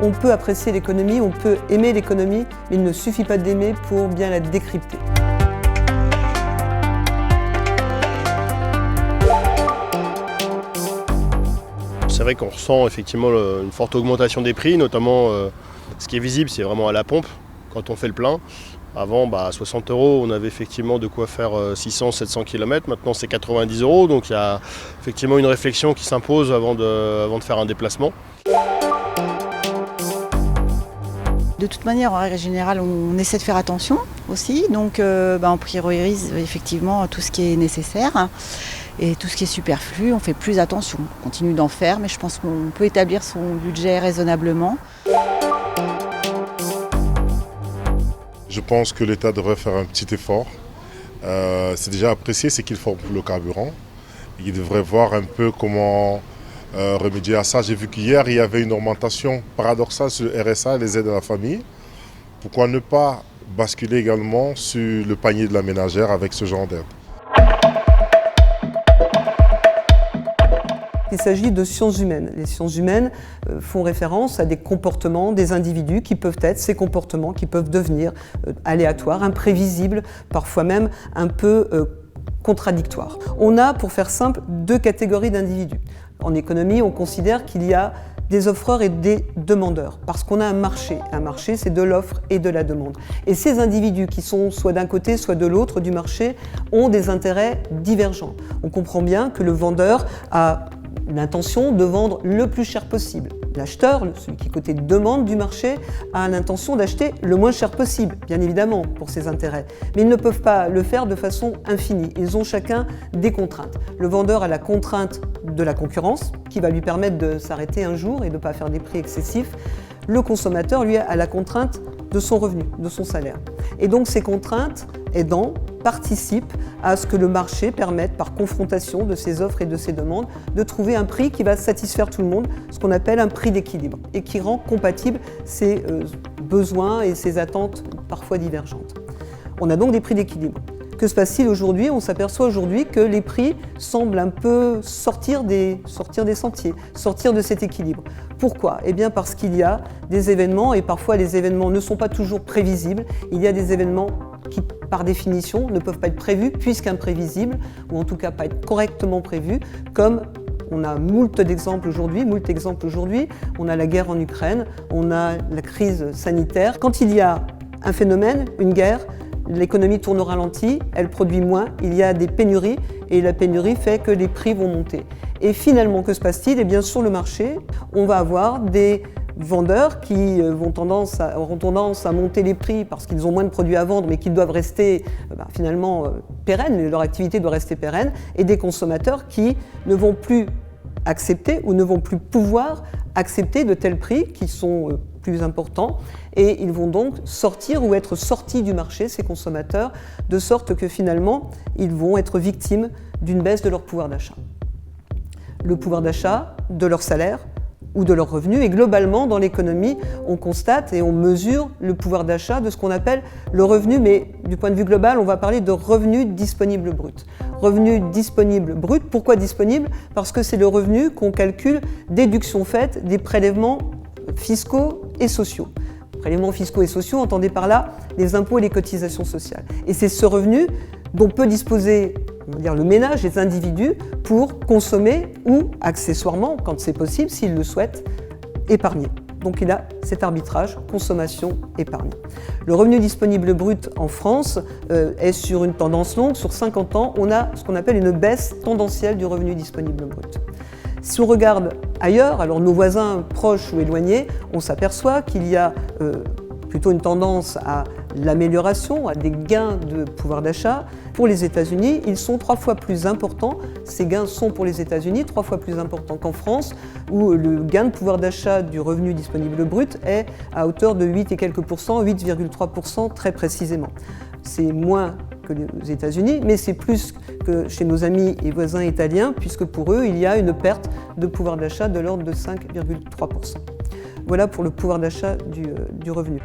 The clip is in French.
On peut apprécier l'économie, on peut aimer l'économie, mais il ne suffit pas d'aimer pour bien la décrypter. C'est vrai qu'on ressent effectivement une forte augmentation des prix, notamment ce qui est visible, c'est vraiment à la pompe quand on fait le plein. Avant, à 60 €, on avait effectivement de quoi faire 600-700 km. Maintenant, c'est 90 €. Donc, il y a effectivement une réflexion qui s'impose avant de faire un déplacement. De toute manière, en règle générale, on essaie de faire attention aussi. Donc, on priorise effectivement tout ce qui est nécessaire. Et tout ce qui est superflu, on fait plus attention. On continue d'en faire, mais je pense qu'on peut établir son budget raisonnablement. Je pense que l'État devrait faire un petit effort. C'est déjà apprécié ce qu'il faut pour le carburant. Il devrait voir un peu comment remédier à ça. J'ai vu qu'hier, il y avait une augmentation paradoxale sur le RSA et les aides à la famille. Pourquoi ne pas basculer également sur le panier de la ménagère avec ce genre d'aide? Il s'agit de sciences humaines. Les sciences humaines font référence à des comportements des individus qui peuvent être ces comportements qui peuvent devenir aléatoires, imprévisibles, parfois même un peu contradictoires. On a, pour faire simple, deux catégories d'individus. En économie, on considère qu'il y a des offreurs et des demandeurs, parce qu'on a un marché. Un marché, c'est de l'offre et de la demande. Et ces individus qui sont soit d'un côté, soit de l'autre du marché, ont des intérêts divergents. On comprend bien que le vendeur a l'intention de vendre le plus cher possible. L'acheteur, celui qui côté demande du marché, a l'intention d'acheter le moins cher possible, bien évidemment, pour ses intérêts. Mais ils ne peuvent pas le faire de façon infinie. Ils ont chacun des contraintes. Le vendeur a la contrainte de la concurrence, qui va lui permettre de s'arrêter un jour et de ne pas faire des prix excessifs. Le consommateur, lui, a la contrainte de son revenu, de son salaire. Et donc ces contraintes aidant participent à ce que le marché permette, par confrontation de ces offres et de ces demandes, de trouver un prix qui va satisfaire tout le monde, ce qu'on appelle un prix d'équilibre, et qui rend compatibles ces besoins et ces attentes parfois divergentes. On a donc des prix d'équilibre. Que se passe-t-il aujourd'hui? On s'aperçoit aujourd'hui que les prix semblent un peu sortir des sentiers, sortir de cet équilibre. Pourquoi? Eh bien parce qu'il y a des événements, et parfois les événements ne sont pas toujours prévisibles. Il y a des événements qui, par définition, ne peuvent pas être prévus puisqu'imprévisibles, ou en tout cas pas être correctement prévus, comme on a moult exemples aujourd'hui. On a la guerre en Ukraine, on a la crise sanitaire. Quand il y a un phénomène, une guerre, l'économie tourne au ralenti, elle produit moins, il y a des pénuries et la pénurie fait que les prix vont monter. Et finalement, que se passe-t-il? Eh bien, sur le marché, on va avoir des vendeurs qui auront tendance à monter les prix parce qu'ils ont moins de produits à vendre mais qu'ils doivent rester finalement pérennes, leur activité doit rester pérenne, et des consommateurs qui ne vont plus accepter ou ne vont plus pouvoir accepter de tels prix qui sont plus importants, et ils vont donc sortir ou être sortis du marché, ces consommateurs, de sorte que finalement ils vont être victimes d'une baisse de leur pouvoir d'achat. Le pouvoir d'achat, de leur salaire ou de leurs revenus, et globalement dans l'économie on constate et on mesure le pouvoir d'achat de ce qu'on appelle le revenu, mais du point de vue global on va parler de revenu disponible brut. Revenu disponible brut, pourquoi disponible? Parce que c'est le revenu qu'on calcule, déduction faite des prélèvements fiscaux et sociaux. Prélèvements fiscaux et sociaux, entendez par là les impôts et les cotisations sociales. Et c'est ce revenu dont peut disposer, on va dire, le ménage, les individus, pour consommer ou, accessoirement, quand c'est possible, s'ils le souhaitent, épargner. Donc il a cet arbitrage consommation-épargne. Le revenu disponible brut en France est sur une tendance longue. Sur 50 ans, on a ce qu'on appelle une baisse tendancielle du revenu disponible brut. Si on regarde ailleurs, alors nos voisins proches ou éloignés, on s'aperçoit qu'il y a plutôt une tendance à l'amélioration, à des gains de pouvoir d'achat. Pour les États-Unis, ils sont 3 fois plus importants. Ces gains sont pour les États-Unis 3 fois plus importants qu'en France, où le gain de pouvoir d'achat du revenu disponible brut est à hauteur de 8 et quelques pourcents, 8,3% très précisément. C'est moins que les États-Unis, mais c'est plus que chez nos amis et voisins italiens, puisque pour eux, il y a une perte de pouvoir d'achat de l'ordre de 5,3%. Voilà pour le pouvoir d'achat du revenu.